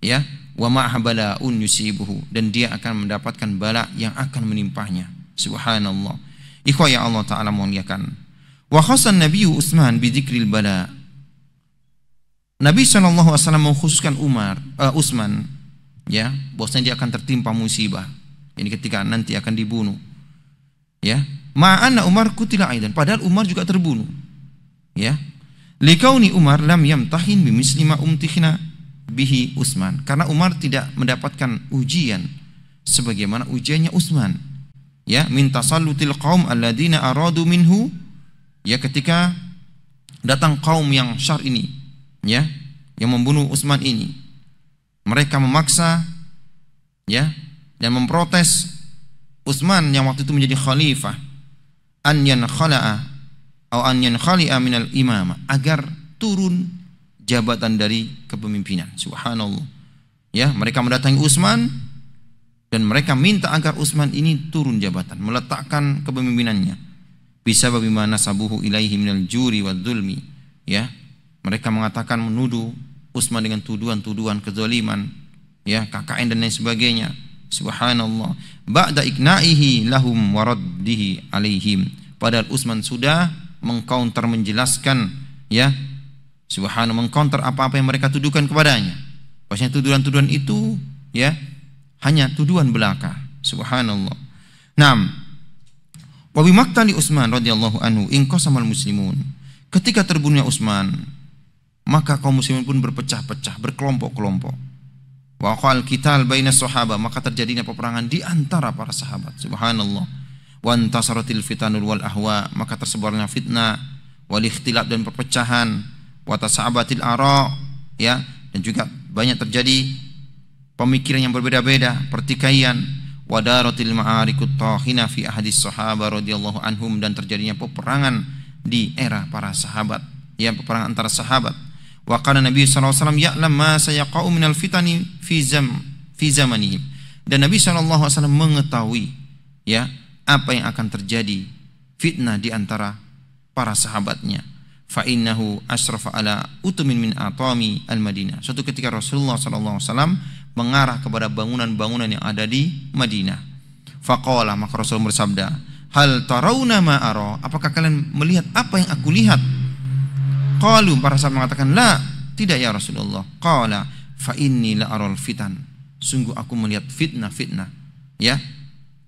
B: ya, wa ma'aha bala'un yusibuhu, dan dia akan mendapatkan bala yang akan menimpahnya. Subhanallah. Ikhwah ya Allah taala muliakan. Wa khasan Nabi Utsman bi dzikril bala. Nabi sallallahu alaihi wasallam mengkhususkan Utsman, ya, bahwasanya dia akan tertimpa musibah. Ini ketika nanti akan dibunuh. Ya, ma'anna Umar qutila aidan, padahal Umar juga terbunuh. Ya. Likauni Umar lam yamtahin bimisli ma umtihna bihi Utsman, karena Umar tidak mendapatkan ujian sebagaimana ujiannya Utsman, ya, min tasallutil qaum alladzina aradu minhu, ya, ketika datang kaum yang syar ini, ya, yang membunuh Utsman ini, mereka memaksa, ya, dan memprotes Utsman yang waktu itu menjadi khalifah, an yankhala'a atau an yankhali'a minal imamah, agar turun jabatan dari kepemimpinan. Subhanallah, ya, mereka mendatangi Utsman dan mereka minta agar Utsman ini turun jabatan, meletakkan kepemimpinannya. Bisa bagaimana sabuhu ilaihi minal juri wad dzulmi, ya, mereka mengatakan, menuduh Utsman dengan tuduhan-tuduhan kezaliman, ya, KKN dan lain sebagainya. Subhanallah. Ba'da ikna'ihi lahum wa raddihi alaihim, padahal Utsman sudah mengcounter, menjelaskan, ya, Subhanallah, mengcounter apa-apa yang mereka tuduhkan kepadanya. Bahwasanya tuduhan-tuduhan itu, ya, hanya tuduhan belaka. Subhanallah. Naam. Wa bi maqtali Utsman radhiyallahu anhu inqasamal muslimun. Ketika terbunuhnya Utsman, maka kaum muslimin pun berpecah-pecah, berkelompok-kelompok. Wa qal qital bainas sahabah, maka terjadinya peperangan di antara para sahabat. Subhanallah. Wa antasaratil fitanul wal ahwa, maka tersebarnya fitnah, wal ikhtilaf dan perpecahan, wa tasabatil ara, ya, dan juga banyak terjadi pemikiran yang berbeda-beda, pertikaian, wa daratil ma'arikut tahina fi ahadis sahabah radhiyallahu anhum, dan terjadinya peperangan di era para sahabat, ya, peperangan antara sahabat. Wa kana Nabi sallallahu alaihi wasallam ya'lam ma sayaqa'u minal fitani fi zamanihi, dan Nabi sallallahu alaihi wasallam mengetahui, ya, apa yang akan terjadi fitnah di antara para sahabatnya. Fa innahu asrafa ala utumin min atami al-Madinah. Suatu ketika Rasulullah sallallahu alaihi wasallam mengarah kepada bangunan-bangunan yang ada di Madinah. Faqala, maka Rasul bersabda, hal tarawna ma ara, apakah kalian melihat apa yang aku lihat? Qalu, para sahabat mengatakan, la, tidak ya Rasulullah. Qala fa inni la aral fitan, sungguh aku melihat fitnah-fitnah, ya,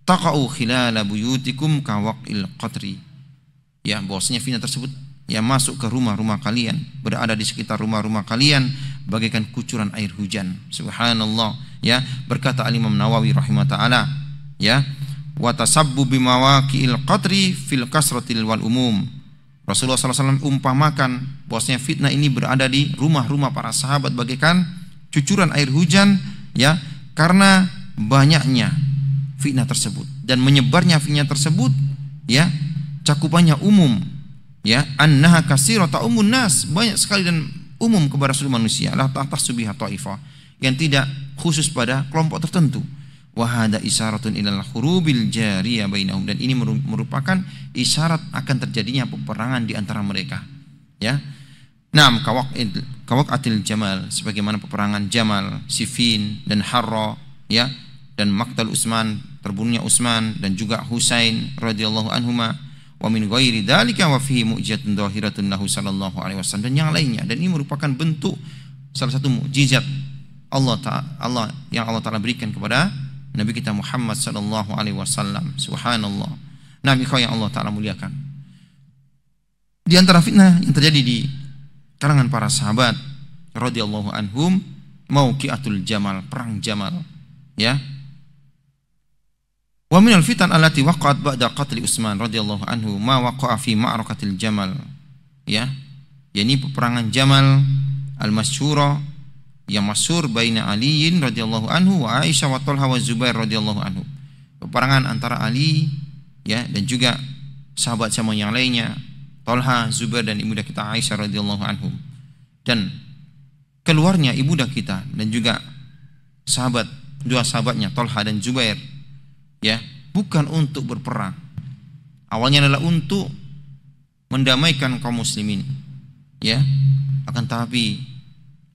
B: taqa'u khilala buyutikum ka waqil qatri, ya, bahwasanya fitnah tersebut, ya, masuk ke rumah-rumah kalian, berada di sekitar rumah-rumah kalian bagaikan kucuran air hujan. Subhanallah, ya, berkata Al-Imam Nawawi rahimah ta'ala, ya, wa tasabbu bimawaqi'il qatri fil kasratil wal umum. Rasulullah SAW umpamakan bahwasanya fitnah ini berada di rumah-rumah para sahabat bagaikan cucuran air hujan, ya, karena banyaknya fitnah tersebut dan menyebarnya fitnah tersebut, ya, cakupannya umum, ya, annaha katsiratu umun nas, banyak sekali dan umum kepada seluruh manusia, la tahsubiha taifah, yang tidak khusus pada kelompok tertentu. Wa hada isyaratun ilal khurubil jariyah bainahum, dan ini merupakan isyarat akan terjadinya peperangan di antara mereka, ya. Naam kawaqatil Jamal, sebagaimana peperangan Jamal, Siffin dan Harra, ya, dan Maqtal Utsman, terbunuhnya Utsman dan juga Husain radhiyallahu anhuma, wa min ghairi dzalika wa fihi mu'jizatun dhahiratun lahu sallallahu alaihi wasallam, dan yang lainnya, dan ini merupakan bentuk salah satu mukjizat Allah yang Allah Taala berikan kepada Nabi kita Muhammad sallallahu alaihi wasallam. Subhanallah. Nabi yang Allah Taala muliakan. Di antara fitnah yang terjadi di kalangan para sahabat radhiyallahu anhum, mauqiatul Jamal, perang Jamal, ya. Wa minal fitan allati waqa'at ba'da qatli Utsman radhiyallahu anhu ma waqa'a fi ma'rakatil Jamal, ya. Yani peperangan Jamal al-masyhura yang masyhur baina Aliin radhiyallahu anhu wa Aisyah wa Talha wa Zubair radhiyallahu anhu. Peperangan antara Ali, ya, dan juga sahabat sama yang lainnya, Talha, Zubair, dan ibunda kita Aisyah radhiyallahu anhum. Dan keluarnya ibunda kita dan juga dua sahabatnya Talha dan Zubair, ya, bukan untuk berperang. Awalnya adalah untuk mendamaikan kaum muslimin, ya. Akan tetapi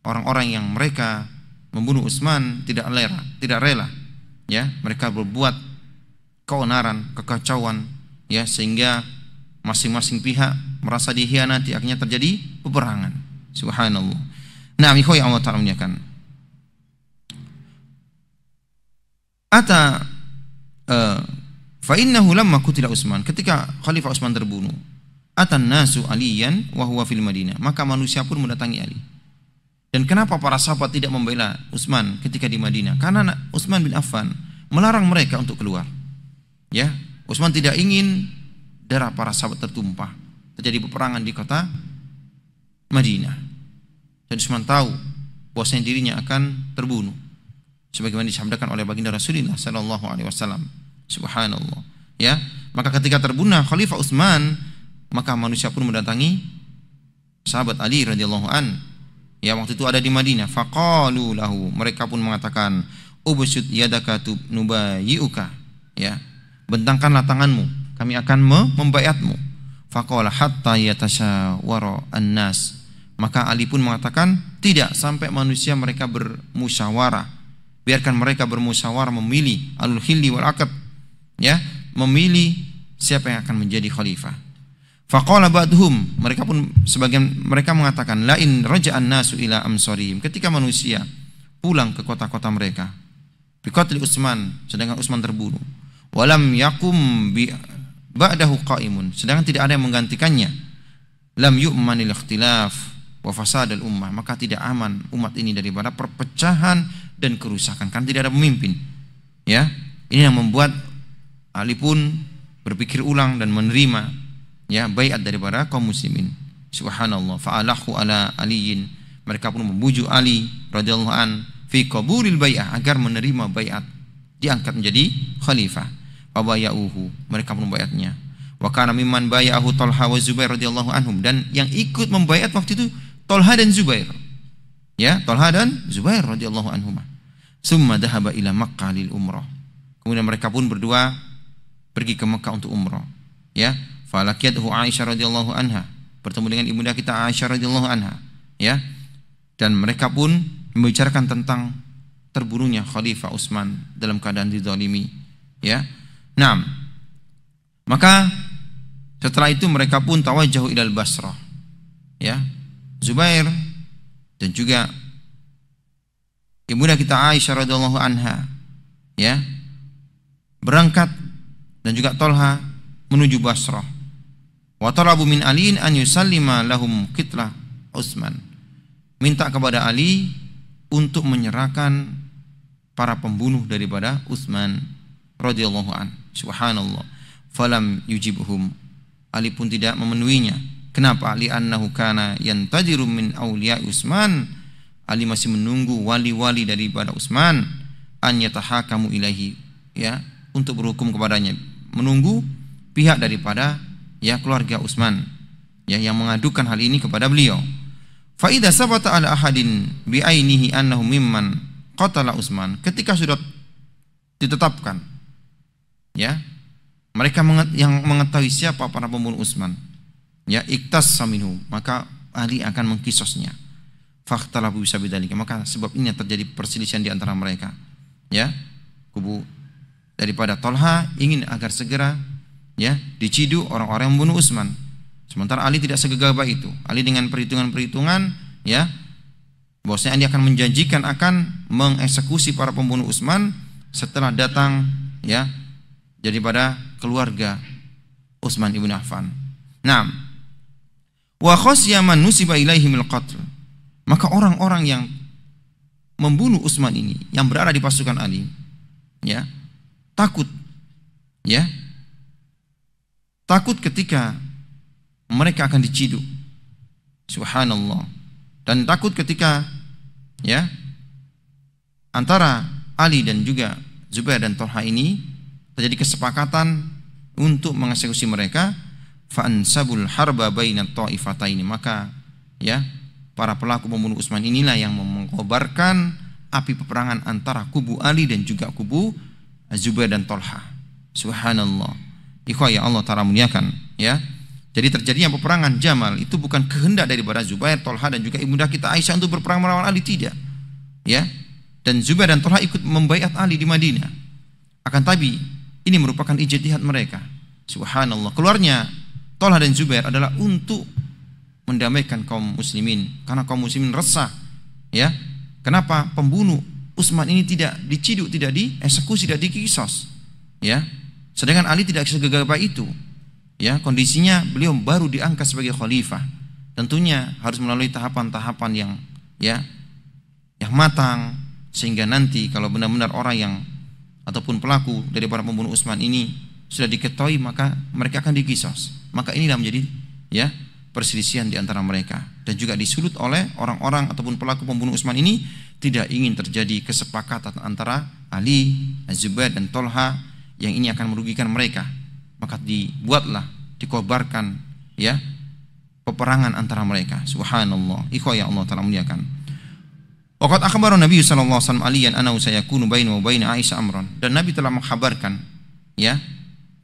B: orang-orang yang mereka membunuh Utsman tidak rela, ya. Mereka berbuat keonaran, kekacauan, ya, sehingga masing-masing pihak merasa dikhianati, akhirnya terjadi peperangan. Subhanallah. Nah, ikhwah yang Allah Ta'ala muliakan. Fa innahu lamma qutila Utsman, ketika Khalifah Utsman terbunuh, atan nasu aliyan wa huwa fil Madinah, maka manusia pun mendatangi Ali. Dan kenapa para sahabat tidak membela Utsman ketika di Madinah? Karena Utsman bin Affan melarang mereka untuk keluar, ya. Utsman tidak ingin darah para sahabat tertumpah, terjadi peperangan di kota Madinah. Dan Utsman tahu bahwasanya dirinya akan terbunuh, sebagaimana disabdakan oleh baginda Rasulullah sallallahu alaihi wasallam. Subhanallah, ya. Maka ketika terbunuh Khalifah Utsman, maka manusia pun mendatangi sahabat Ali radhiyallahu an, ya, waktu itu ada di Madinah. Faqalu lahu, mereka pun mengatakan, ubsud yadaka nubayyuka, ya, bentangkanlah tanganmu, kami akan membaiatmu. Faqala hatta yatashawara an-nas, maka Ali pun mengatakan, tidak, sampai manusia mereka bermusyawarah, biarkan mereka bermusyawarah memilih alul khilli wal aqd, ya, memilih siapa yang akan menjadi khalifah. Faqala ba'dhum, mereka pun sebagian mereka mengatakan, la in raja'an nasu ila amsarihim, ketika manusia pulang ke kota-kota mereka, bi qatli Utsman, sedangkan Utsman terbunuh, walam yakum bi ba'dahu qa'imun, sedangkan tidak ada yang menggantikannya, lam yu'manil ikhtilaf wa fasadal ummah, maka tidak aman umat ini daripada perpecahan dan kerusakan, kan tidak ada pemimpin, ya. Ini yang membuat Ali pun berpikir ulang dan menerima, ya, baiat daripada kaum muslimin. Subhanallah. Fa'alahu ala aliyin, mereka pun membujuk Ali radhiyallahu an fi qabulil bai'ah, agar menerima baiat, diangkat menjadi khalifah. Fabayauhu, mereka pun membaiatnya. Wa kana mimman bai'ahu Talha wa Zubair radhiyallahu anhum, dan yang ikut membaiat waktu itu Talha dan Zubair, ya, Talha dan Zubair radhiyallahu anhum. Summa dhahaba ila Makkah lil umrah, kemudian mereka pun berdua pergi ke Mekah untuk umrah, ya. Falaqiyathu Aisyah radhiyallahu anha, bertemu dengan ibunda kita Aisyah radhiyallahu anha, ya. Dan mereka pun membicarakan tentang terbunuhnya Khalifah Utsman dalam keadaan dizalimi, ya. Nah, maka setelah itu mereka pun tawajjahu ilal Basrah, ya. Zubair dan juga ibunda kita Aisyah radhiyallahu anha, ya, berangkat, dan juga Talha menuju Basrah. Wa talabu min Aliin an yusallima lahum qitlah Utsman, minta kepada Ali untuk menyerahkan para pembunuh daripada Utsman radhiyallahu an. Subhanallah. Falam yujibhum, Ali pun tidak memenuhinya. Kenapa? Li annahu kana yantadiru min awliya Utsman, Ali masih menunggu wali-wali daripada Utsman, an yatahakamu ilaihi, ya, untuk berhukum kepadanya, menunggu pihak daripada, ya, keluarga Utsman, ya, yang mengadukan hal ini kepada beliau. Fa idza sabata ala ahadin bi ainihi annahu mimman qatala Utsman, ketika sudah ditetapkan, ya, mereka yang mengetahui siapa para pembunuh Utsman, ya, iktas minhu, maka Ali akan mengkisosnya. Fakhtalafu bidzalika, maka sebab ini terjadi perselisihan di antara mereka, ya. Kubu daripada Tolha ingin agar segera, ya, diciduk orang-orang yang membunuh Utsman. Sementara Ali tidak segegabah itu. Ali dengan perhitungan-perhitungan, ya, bahwasanya Ali akan menjanjikan akan mengeksekusi para pembunuh Utsman setelah datang, ya, daripada keluarga Utsman ibn Affan. Naam. Wa khasya man nusiba ilaihimul qatl, maka orang-orang yang membunuh Utsman ini yang berada di pasukan Ali, ya, takut, ya, takut ketika mereka akan diciduk. Subhanallah. Dan takut ketika, ya, antara Ali dan juga Zubair dan Tolha ini terjadi kesepakatan untuk mengeksekusi mereka. Fa'ansabul harba bainat ta'ifataini, maka, ya, para pelaku pembunuh Utsman inilah yang mengobarkan api peperangan antara kubu Ali dan juga kubu Zubair dan Tolha. Subhanallah. Ikhwah yang Allah Ta'ala muliakan, ya. Jadi terjadinya peperangan Jamal itu bukan kehendak daripada Zubair, Tolha dan juga ibunda kita Aisyah untuk berperang melawan Ali, tidak, ya. Dan Zubair dan Tolha ikut membaiat Ali di Madinah. Akan tapi ini merupakan ijtihad mereka. Subhanallah. Keluarnya Tolha dan Zubair adalah untuk mendamaikan kaum muslimin, karena kaum muslimin resah, ya, kenapa pembunuh Utsman ini tidak diciduk, tidak dieksekusi, tidak dikisos, ya, sedangkan Ali tidak segegabah itu, ya. Kondisinya beliau baru diangkat sebagai khalifah, tentunya harus melalui tahapan-tahapan yang, ya, yang matang, sehingga nanti kalau benar-benar orang yang ataupun pelaku dari para pembunuh Utsman ini sudah diketahui, maka mereka akan dikisos. Maka inilah menjadi, ya, perselisihan di antara mereka, dan juga disulut oleh orang-orang ataupun pelaku pembunuh Utsman ini tidak ingin terjadi kesepakatan antara Ali, Zubair dan Tolha yang ini akan merugikan mereka. Maka dibuatlah, dikobarkan, ya, peperangan antara mereka. Subhanallah. Ikhwah ya Allah Ta'ala muliakan. Waqad akhbara Nabi sallallahu alaihi wasallam aliyan annahu sayakunu bainahu wa bain Aisyah amran, dan Nabi telah mengkhabarkan, ya,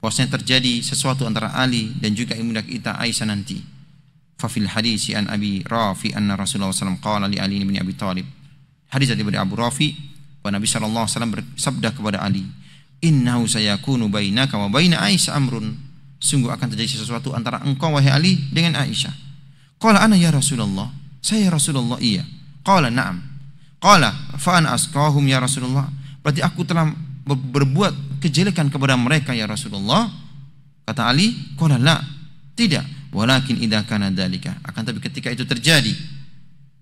B: bahwasanya terjadi sesuatu antara Ali dan juga ibunda kita Aisyah nanti. Fa fil hadis an Abi Rafi anna Rasulullah sallallahu alaihi wasallam qala li Ali bin Abi Thalib, hadis dari Abu Rafi, bahwa Nabi sallallahu alaihi wasallam bersabda kepada Ali, innahu sayakunu bainaka wa baina Aisyah amrun, sungguh akan terjadi sesuatu antara engkau wahai Ali dengan Aisyah. Qala ana ya Rasulullah, saya Rasulullah, iya. Qala na'am. Qala fa ana asqahum ya Rasulullah, berarti aku telah berbuat kejelekan kepada mereka ya Rasulullah. Kata Ali, qala la, tidak, walakin idza kana dzalika, akan tapi ketika itu terjadi,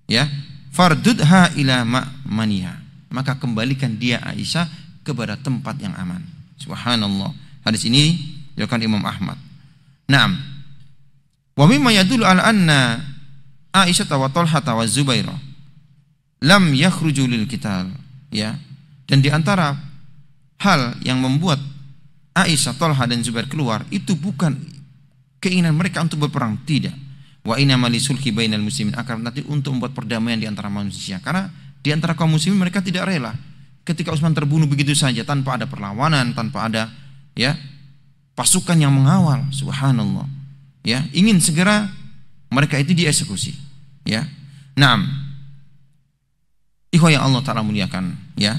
B: ya, fardudha ila ma'maniha, maka kembalikan dia Aisyah kepada tempat yang aman. Subhanallah. Hadis ini diriwayatkan Imam Ahmad. Naam. Wa mimma yadullu ala anna Aisyah wa Thalha wa Zubair lam yakhruju lil qital, ya. Dan di antara hal yang membuat Aisyah, Thalha dan Zubair keluar itu bukan keinginan mereka untuk berperang, tidak. Wa inna sulhi bainal muslimin, akan nanti untuk membuat perdamaian di antara manusia, karena di antara kaum muslimin mereka tidak rela ketika Utsman terbunuh begitu saja tanpa ada perlawanan, tanpa ada, ya, pasukan yang mengawal. Subhanallah, ya, ingin segera mereka itu dieksekusi, ya. Naam. Ikhwah yang Allah Ta'ala muliakan, ya.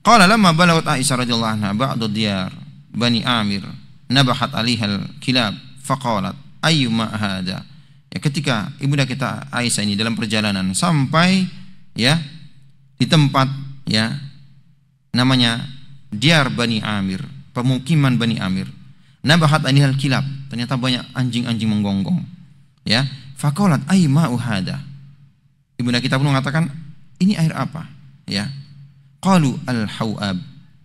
B: Qala lamma balagat Aisyah radhiyallahu anha ba'da diyar Bani Amir nabahat 'alaihal kilab faqalat ayyuma hada, ya, ketika ibunda kita Aisyah ini dalam perjalanan sampai, ya, di tempat, ya, namanya Diyar Bani Amir, pemukiman Bani Amir, nabahat 'alaihal kilab, ternyata banyak anjing-anjing menggonggong, ya. Faqalat ayyuma hada, ibunda kita pun mengatakan, ini air apa, ya. Qalu al-hawab,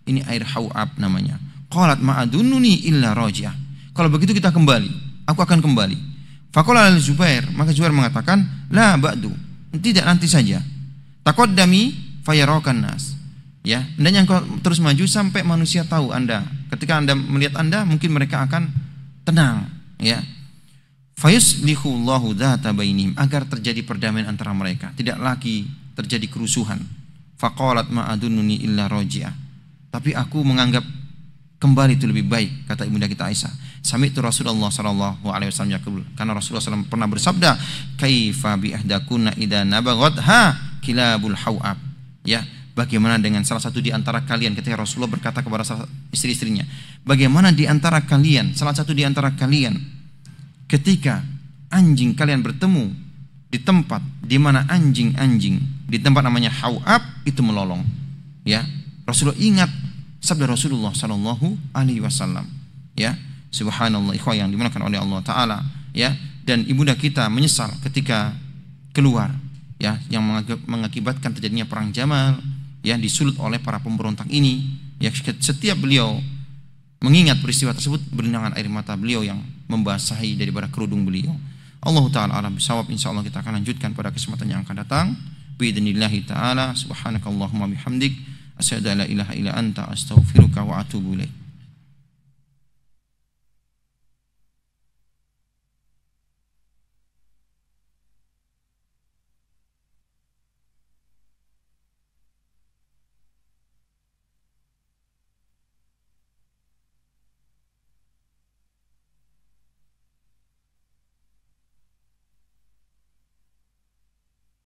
B: ini air hawab namanya. Qalat ma'adununi illa raji'ah, kalau begitu kita kembali, aku akan kembali. Faqala al-Zubair, maka Zubair mengatakan, la ba'du, tidak, nanti saja. Taqaddami fayarakan nas, ya, hendaknya engkau terus maju sampai manusia tahu Anda. Ketika Anda melihat Anda, mungkin mereka akan tenang, ya. fayuslihu Allahu dzata bainihim, agar terjadi perdamaian antara mereka, tidak lagi terjadi kerusuhan. Faqalat ma adunnuni illa raji'ah, tapi aku menganggap kembali itu lebih baik, kata ibunda kita Aisyah. Sami'tu Rasulullah sallallahu alaihi wasallam yaqul, karena Rasulullah SAW pernah bersabda, kaifa bi ahdakunna idza nabaghatha kilabul hawab, ya, bagaimana dengan salah satu di antara kalian, ketika Rasulullah berkata kepada istri-istrinya, bagaimana di antara kalian, salah satu di antara kalian, ketika anjing kalian bertemu di tempat di mana anjing-anjing di tempat namanya hawab itu melolong, ya. Rasulullah ingat sabda Rasulullah sallallahu alaihi wasallam, ya. Subhanallah, ikhwah yang dimuliakan oleh Allah taala, ya. Dan ibunda kita menyesal ketika keluar, ya, yang mengakibatkan terjadinya perang Jamal, ya, disulut oleh para pemberontak ini, ya. Setiap beliau mengingat peristiwa tersebut, berlinangan air mata beliau yang membasahi daripada kerudung beliau. Allah taala alam bisawab. Insyaallah kita akan lanjutkan pada kesempatan yang akan datang. Biidznillah taala. Subhanakallahumma bihamdik, asyhadu an la ilaha illa anta, astaghfiruka wa atubu ilaik.